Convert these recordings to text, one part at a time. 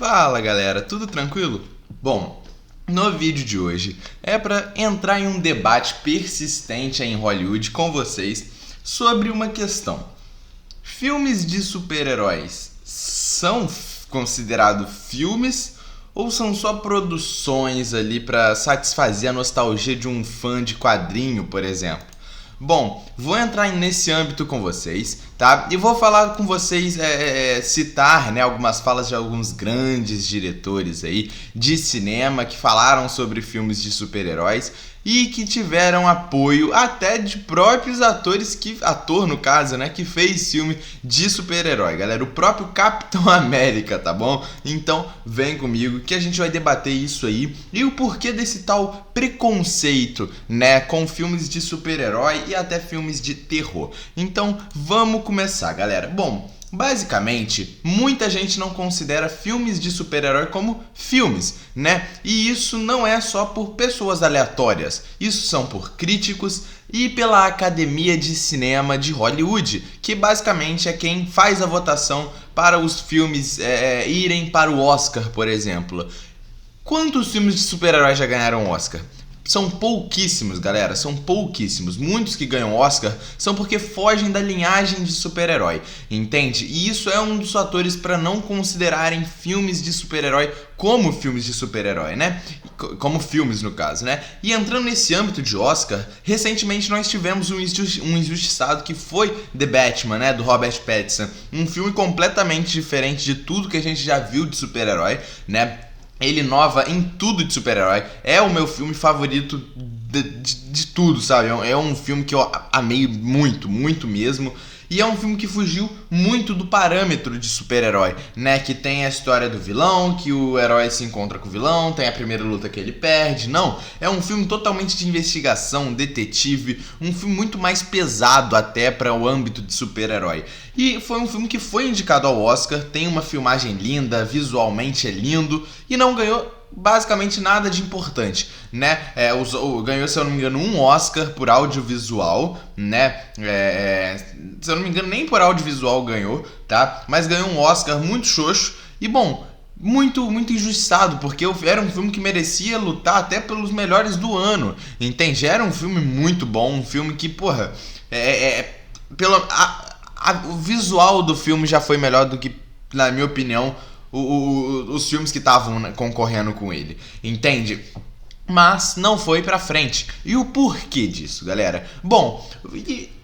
Fala galera, tudo tranquilo? Bom, no vídeo de hoje é para entrar em um debate persistente em Hollywood com vocês sobre uma questão. Filmes de super-heróis são considerados filmes ou são só produções ali para satisfazer a nostalgia de um fã de quadrinho, por exemplo? Bom, vou entrar nesse âmbito com vocês, tá? E vou falar com vocês, citar, né, algumas falas de alguns grandes diretores aí de cinema que falaram sobre filmes de super-heróis e que tiveram apoio até de próprios atores, ator no caso, né, que fez filme de super-herói, galera, o próprio Capitão América, tá bom? Então vem comigo que a gente vai debater isso aí e o porquê desse tal preconceito, né, com filmes de super-herói e até filmes de terror. Então vamos começar, galera. Bom, basicamente, muita gente não considera filmes de super-herói como filmes, né? E isso não é só por pessoas aleatórias. Isso são por críticos e pela Academia de Cinema de Hollywood, que basicamente é quem faz a votação para os filmes irem para o Oscar, por exemplo. Quantos filmes de super-herói já ganharam Oscar? São pouquíssimos, galera, são pouquíssimos. Muitos que ganham Oscar são porque fogem da linhagem de super-herói, entende? E isso é um dos fatores para não considerarem filmes de super-herói como filmes de super-herói, né? Como filmes, no caso, né? E entrando nesse âmbito de Oscar, recentemente nós tivemos um Injustiçado que foi The Batman, né? Do Robert Pattinson. Um filme completamente diferente de tudo que a gente já viu de super-herói, né? Ele inova em tudo de super-herói. É o meu filme favorito de tudo, sabe? É um filme que eu amei muito, muito mesmo. E é um filme que fugiu muito do parâmetro de super-herói, né? Que tem a história do vilão, que o herói se encontra com o vilão, tem a primeira luta que ele perde. Não, é um filme totalmente de investigação, detetive, um filme muito mais pesado até para o âmbito de super-herói. E foi um filme que foi indicado ao Oscar, tem uma filmagem linda, visualmente é lindo e não ganhou basicamente nada de importante, né? Ganhou, se eu não me engano, um Oscar por audiovisual, né? Se eu não me engano, nem por audiovisual ganhou, tá? Mas ganhou um Oscar muito xoxo e, bom, muito, muito injustiçado, porque era um filme que merecia lutar até pelos melhores do ano, entende? Era um filme muito bom, um filme que, porra, o visual do filme já foi melhor do que, na minha opinião, os filmes que estavam concorrendo com ele, entende? Mas não foi pra frente. E o porquê disso, galera? Bom,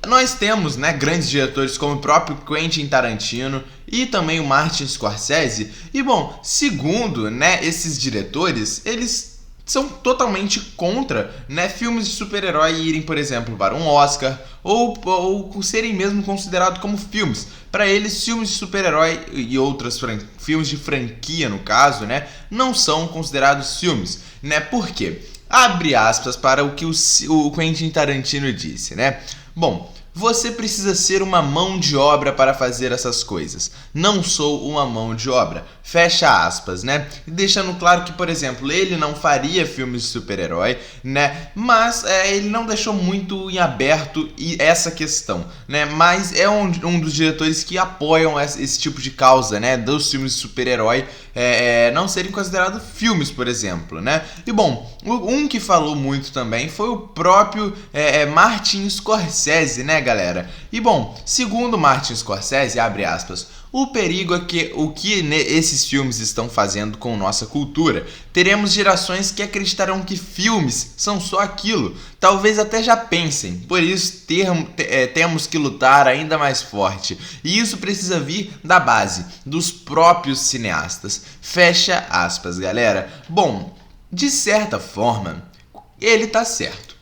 nós temos, né, grandes diretores como o próprio Quentin Tarantino e também o Martin Scorsese. E, bom, segundo, né, esses diretores, eles são totalmente contra, né, filmes de super-herói irem, por exemplo, para um Oscar ou serem mesmo considerados como filmes. Para eles, filmes de super-herói e outros filmes de franquia, no caso, né, não são considerados filmes, né? Por quê? Abre aspas para o que o Quentin Tarantino disse, né? Bom, você precisa ser uma mão de obra para fazer essas coisas. Não sou uma mão de obra. Fecha aspas, né? Deixando claro que, por exemplo, ele não faria filmes de super-herói, né? Mas ele não deixou muito em aberto essa questão, né? Mas é um dos diretores que apoiam esse tipo de causa, né? Dos filmes de super-herói não serem considerados filmes, por exemplo, né? E, bom, um que falou muito também foi o próprio Martin Scorsese, né, galera? E, bom, segundo Martin Scorsese, abre aspas, o perigo é que esses filmes estão fazendo com nossa cultura. Teremos gerações que acreditarão que filmes são só aquilo. Talvez até já pensem. Por isso temos que lutar ainda mais forte. E isso precisa vir da base, dos próprios cineastas. Fecha aspas, galera. Bom, de certa forma, ele tá certo.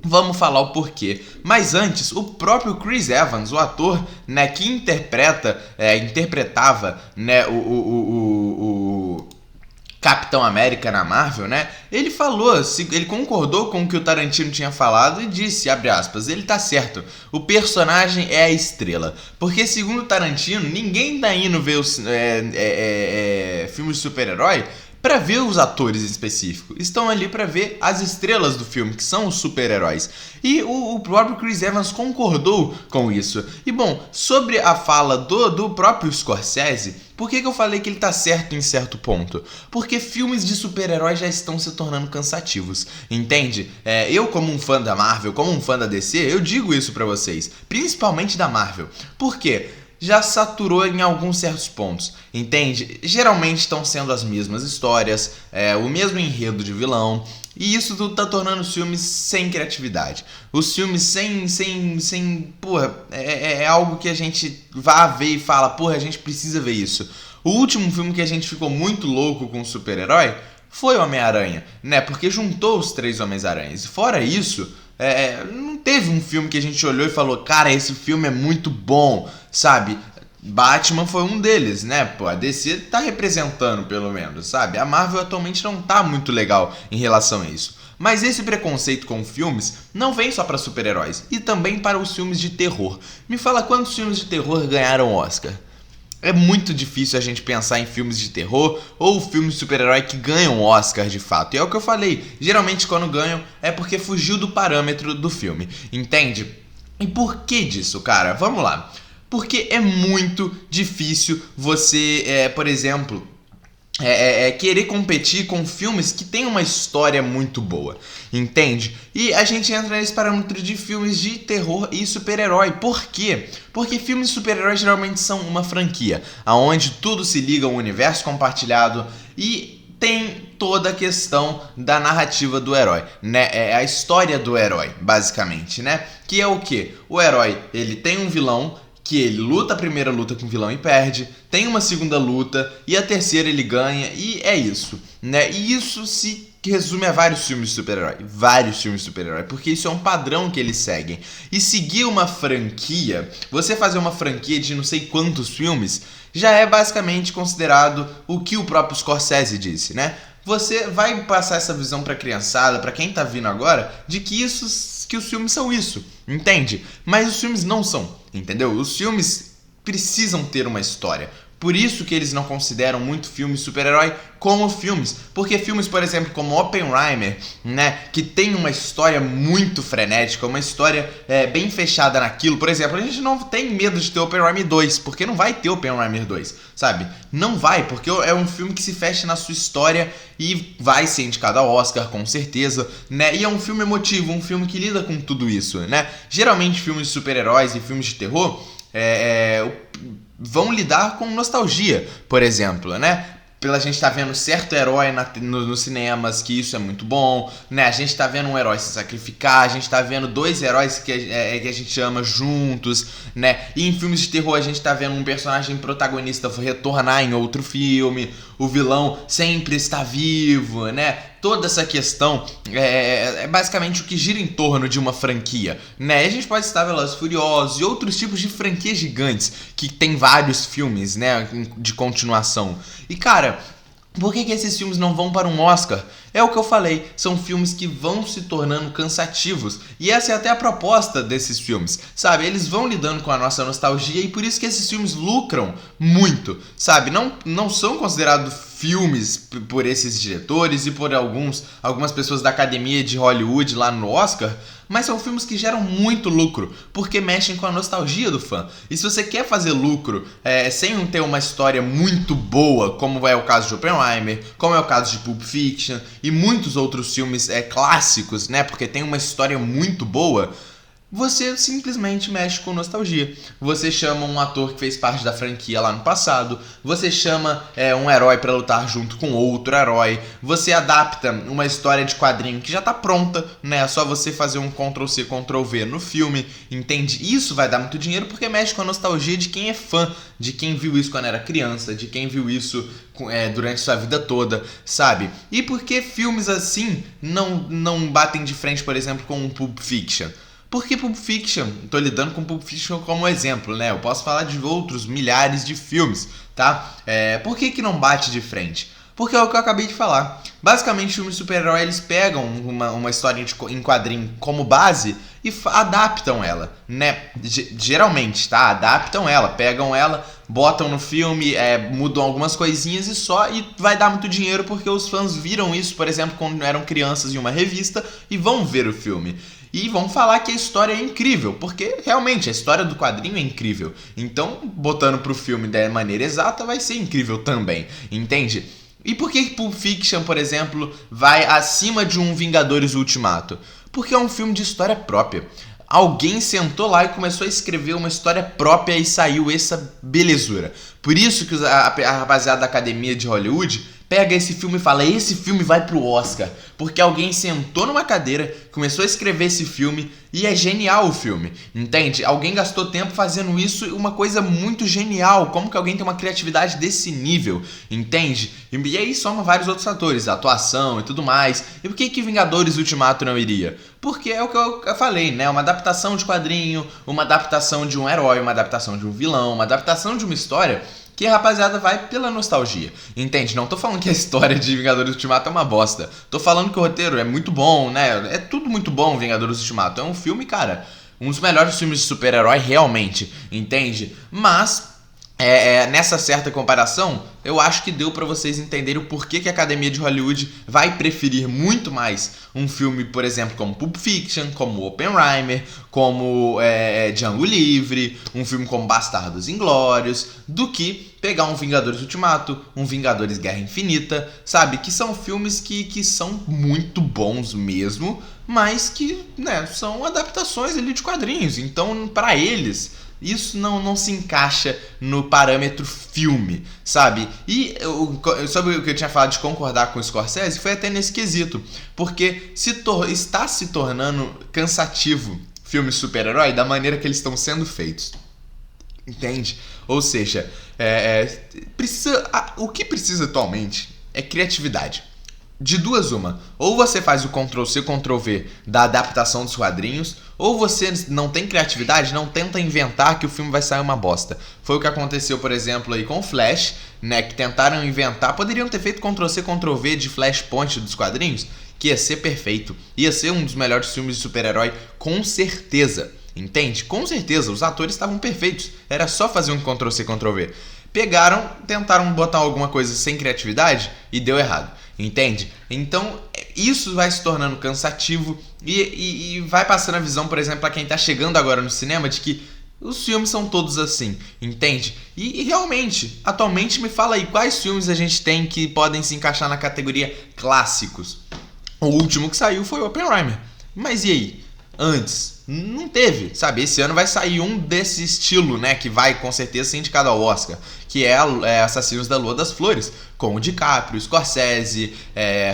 Vamos falar o porquê. Mas antes, o próprio Chris Evans, o ator, né, que interpretava, né, o Capitão América na Marvel, né, ele concordou com o que o Tarantino tinha falado e disse, abre aspas, ele tá certo, o personagem é a estrela. Porque segundo o Tarantino, ninguém tá indo ver filmes de super-herói para ver os atores específicos, estão ali para ver as estrelas do filme, que são os super-heróis. E o próprio Chris Evans concordou com isso. E, bom, sobre a fala do próprio Scorsese, Por que eu falei que ele tá certo em certo ponto? Porque filmes de super-heróis já estão se tornando cansativos, entende? Eu, como um fã da Marvel, como um fã da DC, eu digo isso pra vocês, principalmente da Marvel. Por quê? Já saturou em alguns certos pontos, entende? Geralmente estão sendo as mesmas histórias, o mesmo enredo de vilão, e isso tudo tá tornando os filmes sem criatividade. Os filmes porra, é algo que a gente vai ver e fala, porra, a gente precisa ver isso. O último filme que a gente ficou muito louco com o super-herói foi o Homem-Aranha, né? Porque juntou os 3 Homens-Aranhas. Fora isso, não teve um filme que a gente olhou e falou, cara, esse filme é muito bom, sabe? Batman foi um deles, né? Pô, a DC tá representando, pelo menos, sabe? A Marvel atualmente não tá muito legal em relação a isso. Mas esse preconceito com filmes não vem só para super-heróis, e também para os filmes de terror. Me fala quantos filmes de terror ganharam Oscar? É muito difícil a gente pensar em filmes de terror ou filmes de super-herói que ganham Oscar de fato. E é o que eu falei, geralmente quando ganham é porque fugiu do parâmetro do filme, entende? E por que disso, cara? Vamos lá. Porque é muito difícil você, por exemplo, querer competir com filmes que tem uma história muito boa, entende? E a gente entra nesse parâmetro de filmes de terror e super-herói. Por quê? Porque filmes de super-herói geralmente são uma franquia, onde tudo se liga a um universo compartilhado e tem toda a questão da narrativa do herói, né? É a história do herói, basicamente, né? Que é o quê? O herói, ele tem um vilão, que ele luta a primeira luta com o vilão e perde, tem uma segunda luta e a terceira ele ganha, e é isso, né? E isso se resume a vários filmes de super-herói, porque isso é um padrão que eles seguem. E seguir uma franquia, você fazer uma franquia de não sei quantos filmes, já é basicamente considerado o que o próprio Scorsese disse, né? Você vai passar essa visão pra criançada, pra quem tá vindo agora, de que os filmes são isso, entende? Mas os filmes não são, entendeu? Os filmes precisam ter uma história. Por isso que eles não consideram muito filmes de super-herói como filmes. Porque filmes, por exemplo, como Oppenheimer, né, que tem uma história muito frenética, uma história bem fechada naquilo. Por exemplo, a gente não tem medo de ter Oppenheimer 2, porque não vai ter Oppenheimer 2, sabe? Não vai, porque é um filme que se fecha na sua história e vai ser indicado ao Oscar, com certeza, né? E é um filme emotivo, um filme que lida com tudo isso, né? Geralmente filmes de super-heróis e filmes de terror vão lidar com nostalgia, por exemplo, né? Pela gente tá vendo certo herói nos cinemas, que isso é muito bom, né? A gente tá vendo um herói se sacrificar, a gente tá vendo 2 heróis que a gente ama juntos, né? E em filmes de terror a gente tá vendo um personagem protagonista retornar em outro filme, o vilão sempre está vivo, né? Toda essa questão é basicamente o que gira em torno de uma franquia, né? E a gente pode citar Velozes e Furiosos e outros tipos de franquias gigantes que tem vários filmes, né, de continuação. E cara, por que esses filmes não vão para um Oscar? É o que eu falei, são filmes que vão se tornando cansativos. E essa é até a proposta desses filmes, sabe? Eles vão lidando com a nossa nostalgia e por isso que esses filmes lucram muito, sabe? Não são considerados filmes por esses diretores e por algumas pessoas da academia de Hollywood lá no Oscar, mas são filmes que geram muito lucro, porque mexem com a nostalgia do fã. E se você quer fazer lucro sem ter uma história muito boa, como é o caso de Oppenheimer, como é o caso de Pulp Fiction e muitos outros filmes clássicos, né, porque tem uma história muito boa, você simplesmente mexe com nostalgia. Você chama um ator que fez parte da franquia lá no passado, você chama um herói pra lutar junto com outro herói, você adapta uma história de quadrinho que já tá pronta, né? É só você fazer um Ctrl+C, Ctrl+V no filme, entende? Isso vai dar muito dinheiro porque mexe com a nostalgia de quem é fã, de quem viu isso quando era criança, de quem viu isso durante sua vida toda, sabe? E por que filmes assim não batem de frente, por exemplo, com um Pulp Fiction? Porque Pulp Fiction, tô lidando com Pulp Fiction como exemplo, né? Eu posso falar de outros milhares de filmes, tá? Por que não bate de frente? Porque é o que eu acabei de falar. Basicamente, filmes de super-herói, eles pegam uma história em quadrinho como base e adaptam ela, né? Geralmente, tá? Adaptam ela, pegam ela, botam no filme, mudam algumas coisinhas e vai dar muito dinheiro porque os fãs viram isso, por exemplo, quando eram crianças em uma revista e vão ver o filme. e vão falar que a história é incrível, porque realmente a história do quadrinho é incrível. Então, botando pro filme da maneira exata, vai ser incrível também, entende? E por que Pulp Fiction, por exemplo, vai acima de um Vingadores Ultimato? Porque é um filme de história própria. Alguém sentou lá e começou a escrever uma história própria e saiu essa belezura. Por isso que a rapaziada da Academia de Hollywood pega esse filme e fala: esse filme vai pro Oscar. Porque alguém sentou numa cadeira, começou a escrever esse filme e é genial o filme, entende? Alguém gastou tempo fazendo isso, uma coisa muito genial. Como que alguém tem uma criatividade desse nível, entende? E aí soma vários outros fatores, atuação e tudo mais. E por que Vingadores Ultimato não iria? Porque é o que eu falei, né? Uma adaptação de quadrinho, uma adaptação de um herói, uma adaptação de um vilão, uma adaptação de uma história que a rapaziada vai pela nostalgia, entende? Não tô falando que a história de Vingadores Ultimato é uma bosta. Tô falando que o roteiro é muito bom, né? É tudo muito bom, Vingadores Ultimato. É um filme, cara, um dos melhores filmes de super-herói realmente, entende? Mas nessa certa comparação, eu acho que deu pra vocês entenderem o porquê que a Academia de Hollywood vai preferir muito mais um filme, por exemplo, como Pulp Fiction, como Oppenheimer, como Django Livre, um filme como Bastardos Inglórios, do que pegar um Vingadores Ultimato, um Vingadores Guerra Infinita, sabe? Que são filmes que são muito bons mesmo, mas que, né, são adaptações ali de quadrinhos. Então, pra eles, isso não se encaixa no parâmetro filme, sabe? E sobre o que eu tinha falado de concordar com o Scorsese, foi até nesse quesito. Porque está se tornando cansativo filmes super-herói da maneira que eles estão sendo feitos. Entende? Ou seja, o que precisa atualmente é criatividade. De duas uma, ou você faz o Ctrl-C, Ctrl-V da adaptação dos quadrinhos, ou você não tem criatividade, não tenta inventar que o filme vai sair uma bosta. Foi o que aconteceu, por exemplo, aí com Flash, né, que tentaram inventar, poderiam ter feito Ctrl-C, Ctrl-V de Flashpoint dos quadrinhos, que ia ser perfeito, ia ser um dos melhores filmes de super-herói, com certeza, entende? Com certeza, os atores estavam perfeitos, era só fazer um Ctrl-C, Ctrl-V. Pegaram, tentaram botar alguma coisa sem criatividade e deu errado. Entende? Então, isso vai se tornando cansativo e vai passando a visão, por exemplo, para quem tá chegando agora no cinema, de que os filmes são todos assim, entende? E realmente, atualmente me fala aí, quais filmes a gente tem que podem se encaixar na categoria clássicos? O último que saiu foi o Oppenheimer. Mas e aí? Antes, não teve, sabe? Esse ano vai sair um desse estilo, né? Que vai com certeza ser indicado ao Oscar, que é Assassinos da Lua das Flores, com o DiCaprio, Scorsese,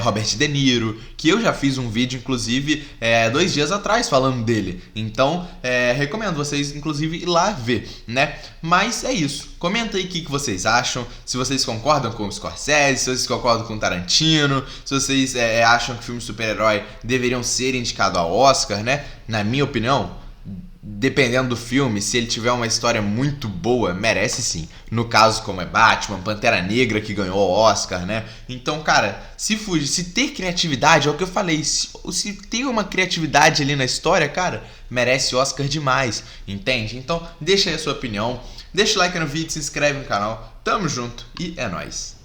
Robert De Niro, que eu já fiz um vídeo, inclusive, 2 dias atrás falando dele. Então, recomendo vocês, inclusive, ir lá ver, né? Mas é isso. Comenta aí o que vocês acham, se vocês concordam com o Scorsese, se vocês concordam com o Tarantino, se vocês acham que filmes de super-herói deveriam ser indicados ao Oscar, né? Na minha opinião, dependendo do filme, se ele tiver uma história muito boa, merece sim. No caso, como é Batman, Pantera Negra, que ganhou o Oscar, né? Então, cara, se ter criatividade, é o que eu falei, se ter uma criatividade ali na história, cara, merece Oscar demais, entende? Então, deixa aí a sua opinião, deixa o like no vídeo, se inscreve no canal, tamo junto e é nóis!